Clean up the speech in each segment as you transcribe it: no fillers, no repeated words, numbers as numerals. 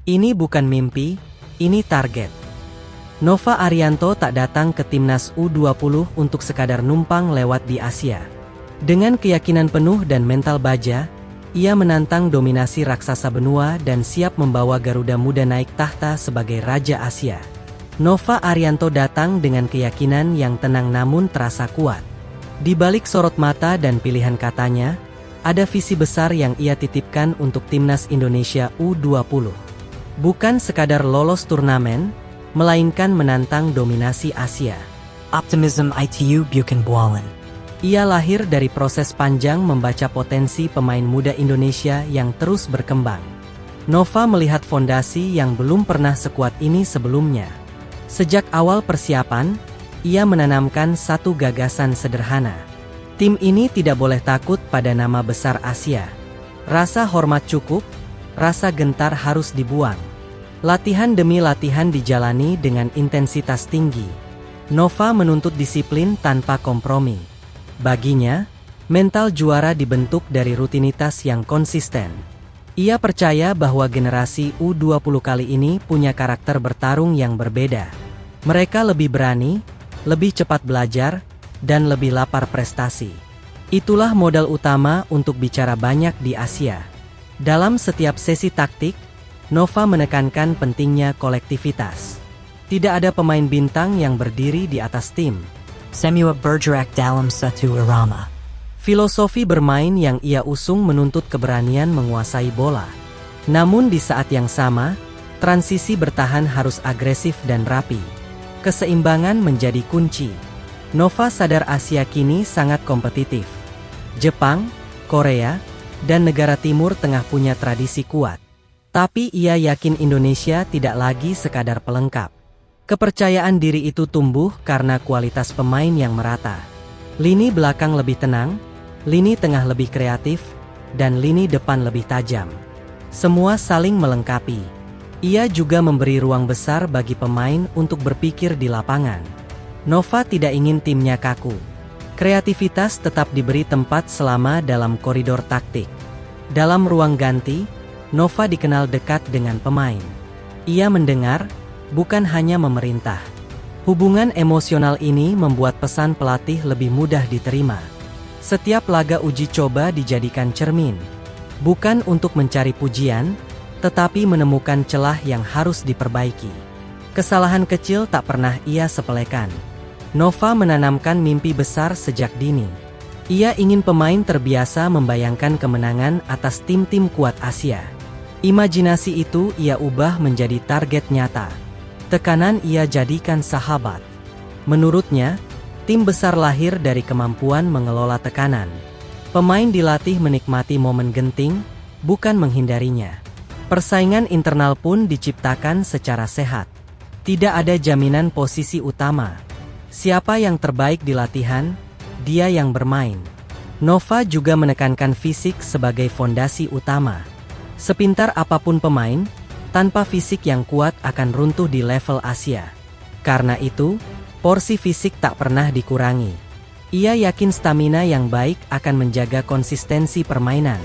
Ini bukan mimpi, ini target. Nova Arianto tak datang ke timnas U20 untuk sekadar numpang lewat di Asia. Dengan keyakinan penuh dan mental baja, ia menantang dominasi raksasa benua dan siap membawa Garuda Muda naik tahta sebagai Raja Asia. Nova Arianto datang dengan keyakinan yang tenang namun terasa kuat. Di balik sorot mata dan pilihan katanya, ada visi besar yang ia titipkan untuk timnas Indonesia U20. Bukan sekadar lolos turnamen, melainkan menantang dominasi Asia. Optimism itu bukan bualan. Ia lahir dari proses panjang membaca potensi pemain muda Indonesia yang terus berkembang. Nova melihat fondasi yang belum pernah sekuat ini sebelumnya. Sejak awal persiapan, ia menanamkan satu gagasan sederhana. Tim ini tidak boleh takut pada nama besar Asia. Rasa hormat cukup, rasa gentar harus dibuang. Latihan demi latihan dijalani dengan intensitas tinggi. Nova menuntut disiplin tanpa kompromi. Baginya, mental juara dibentuk dari rutinitas yang konsisten. Ia percaya bahwa generasi U20 kali ini punya karakter bertarung yang berbeda. Mereka lebih berani, lebih cepat belajar, dan lebih lapar prestasi. Itulah modal utama untuk bicara banyak di Asia. Dalam setiap sesi taktik, Nova menekankan pentingnya kolektivitas. Tidak ada pemain bintang yang berdiri di atas tim. Semua bergerak dalam satu irama. Filosofi bermain yang ia usung menuntut keberanian menguasai bola. Namun di saat yang sama, transisi bertahan harus agresif dan rapi. Keseimbangan menjadi kunci. Nova sadar Asia kini sangat kompetitif. Jepang, Korea, dan negara Timur Tengah punya tradisi kuat. Tapi ia yakin Indonesia tidak lagi sekadar pelengkap. Kepercayaan diri itu tumbuh karena kualitas pemain yang merata. Lini belakang lebih tenang, lini tengah lebih kreatif, dan lini depan lebih tajam. Semua saling melengkapi. Ia juga memberi ruang besar bagi pemain untuk berpikir di lapangan. Nova tidak ingin timnya kaku. Kreativitas tetap diberi tempat selama dalam koridor taktik. Dalam ruang ganti, Nova dikenal dekat dengan pemain. Ia mendengar, bukan hanya memerintah. Hubungan emosional ini membuat pesan pelatih lebih mudah diterima. Setiap laga uji coba dijadikan cermin. Bukan untuk mencari pujian, tetapi menemukan celah yang harus diperbaiki. Kesalahan kecil tak pernah ia sepelekan. Nova menanamkan mimpi besar sejak dini. Ia ingin pemain terbiasa membayangkan kemenangan atas tim-tim kuat Asia. Imajinasi itu ia ubah menjadi target nyata. Tekanan ia jadikan sahabat. Menurutnya, tim besar lahir dari kemampuan mengelola tekanan. Pemain dilatih menikmati momen genting, bukan menghindarinya. Persaingan internal pun diciptakan secara sehat. Tidak ada jaminan posisi utama. Siapa yang terbaik di latihan, dia yang bermain. Nova juga menekankan fisik sebagai fondasi utama. Sepintar apapun pemain, tanpa fisik yang kuat akan runtuh di level Asia. Karena itu, porsi fisik tak pernah dikurangi. Ia yakin stamina yang baik akan menjaga konsistensi permainan.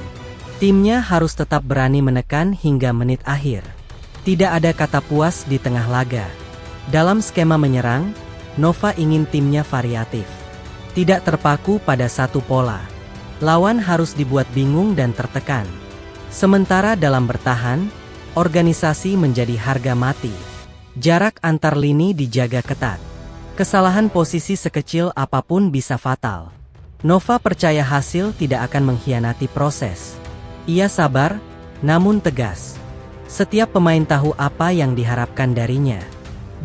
Timnya harus tetap berani menekan hingga menit akhir. Tidak ada kata puas di tengah laga. Dalam skema menyerang, Nova ingin timnya variatif. Tidak terpaku pada satu pola. Lawan harus dibuat bingung dan tertekan. Sementara dalam bertahan, organisasi menjadi harga mati. Jarak antar lini dijaga ketat. Kesalahan posisi sekecil apapun bisa fatal. Nova percaya hasil tidak akan mengkhianati proses. Ia sabar, namun tegas. Setiap pemain tahu apa yang diharapkan darinya.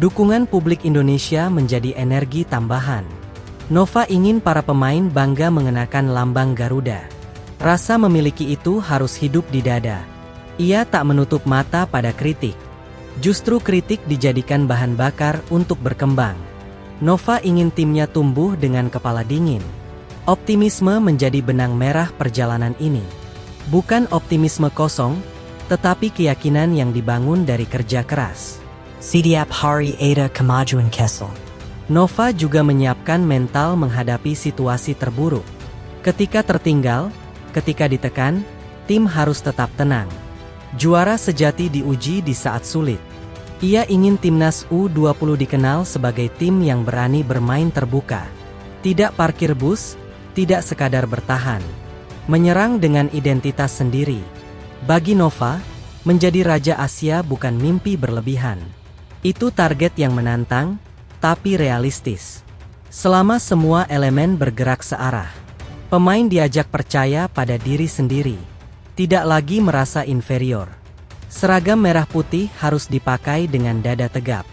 Dukungan publik Indonesia menjadi energi tambahan. Nova ingin para pemain bangga mengenakan lambang Garuda. Rasa memiliki itu harus hidup di dada. Ia tak menutup mata pada kritik. Justru kritik dijadikan bahan bakar untuk berkembang. Nova ingin timnya tumbuh dengan kepala dingin. Optimisme menjadi benang merah perjalanan ini. Bukan optimisme kosong, tetapi keyakinan yang dibangun dari kerja keras. Setiap hari ada kemajuan Kessel. Nova juga menyiapkan mental menghadapi situasi terburuk. Ketika tertinggal, ketika ditekan, tim harus tetap tenang. Juara sejati diuji di saat sulit. Ia ingin timnas U20 dikenal sebagai tim yang berani bermain terbuka. Tidak parkir bus, tidak sekadar bertahan. Menyerang dengan identitas sendiri. Bagi Nova, menjadi Raja Asia bukan mimpi berlebihan. Itu target yang menantang, tapi realistis. Selama semua elemen bergerak searah, pemain diajak percaya pada diri sendiri. Tidak lagi merasa inferior. Seragam merah putih harus dipakai dengan dada tegap.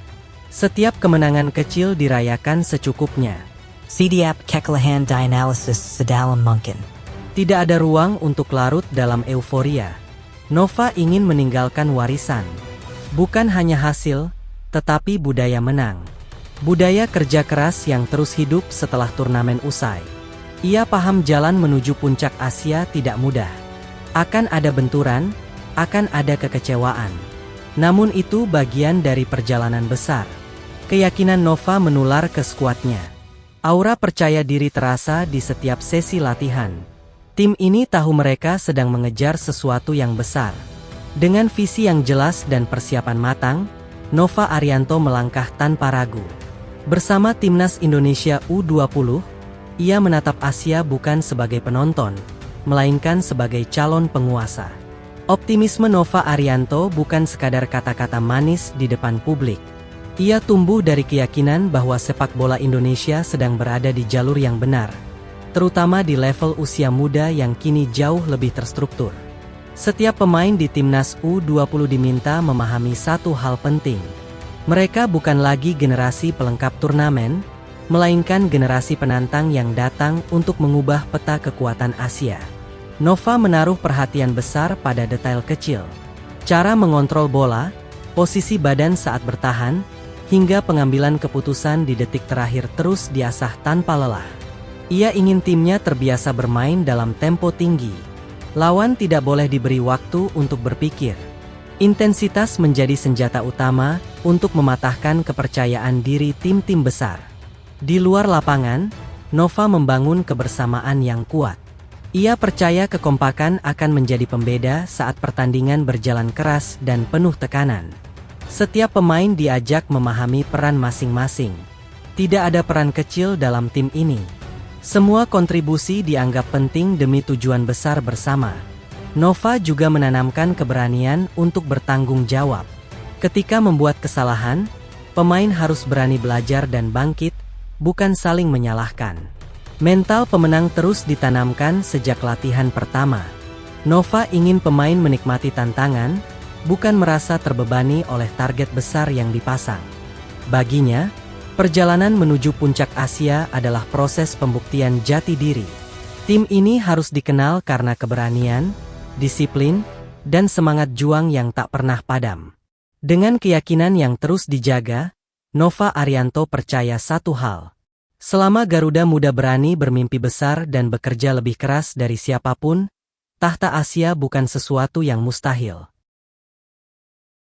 Setiap kemenangan kecil dirayakan secukupnya. CDAP kekalahan dianalysis sedalam mungkin. Tidak ada ruang untuk larut dalam euforia. Nova ingin meninggalkan warisan. Bukan hanya hasil, tetapi budaya menang. Budaya kerja keras yang terus hidup setelah turnamen usai. Ia paham jalan menuju puncak Asia tidak mudah. Akan ada benturan, akan ada kekecewaan. Namun itu bagian dari perjalanan besar. Keyakinan Nova menular ke skuadnya. Aura percaya diri terasa di setiap sesi latihan. Tim ini tahu mereka sedang mengejar sesuatu yang besar. Dengan visi yang jelas dan persiapan matang, Nova Arianto melangkah tanpa ragu. Bersama timnas Indonesia U20, ia menatap Asia bukan sebagai penonton, melainkan sebagai calon penguasa. Optimisme Nova Arianto bukan sekadar kata-kata manis di depan publik. Ia tumbuh dari keyakinan bahwa sepak bola Indonesia sedang berada di jalur yang benar, terutama di level usia muda yang kini jauh lebih terstruktur. Setiap pemain di timnas U20 diminta memahami satu hal penting. Mereka bukan lagi generasi pelengkap turnamen, melainkan generasi penantang yang datang untuk mengubah peta kekuatan Asia. Nova menaruh perhatian besar pada detail kecil. Cara mengontrol bola, posisi badan saat bertahan, hingga pengambilan keputusan di detik terakhir terus diasah tanpa lelah. Ia ingin timnya terbiasa bermain dalam tempo tinggi. Lawan tidak boleh diberi waktu untuk berpikir. Intensitas menjadi senjata utama untuk mematahkan kepercayaan diri tim-tim besar. Di luar lapangan, Nova membangun kebersamaan yang kuat. Ia percaya kekompakan akan menjadi pembeda saat pertandingan berjalan keras dan penuh tekanan. Setiap pemain diajak memahami peran masing-masing. Tidak ada peran kecil dalam tim ini. Semua kontribusi dianggap penting demi tujuan besar bersama. Nova juga menanamkan keberanian untuk bertanggung jawab. Ketika membuat kesalahan, pemain harus berani belajar dan bangkit, bukan saling menyalahkan. Mental pemenang terus ditanamkan sejak latihan pertama. Nova ingin pemain menikmati tantangan, bukan merasa terbebani oleh target besar yang dipasang. Baginya, perjalanan menuju puncak Asia adalah proses pembuktian jati diri. Tim ini harus dikenal karena keberanian, disiplin, dan semangat juang yang tak pernah padam. Dengan keyakinan yang terus dijaga, Nova Arianto percaya satu hal. Selama Garuda Muda berani bermimpi besar dan bekerja lebih keras dari siapapun, tahta Asia bukan sesuatu yang mustahil.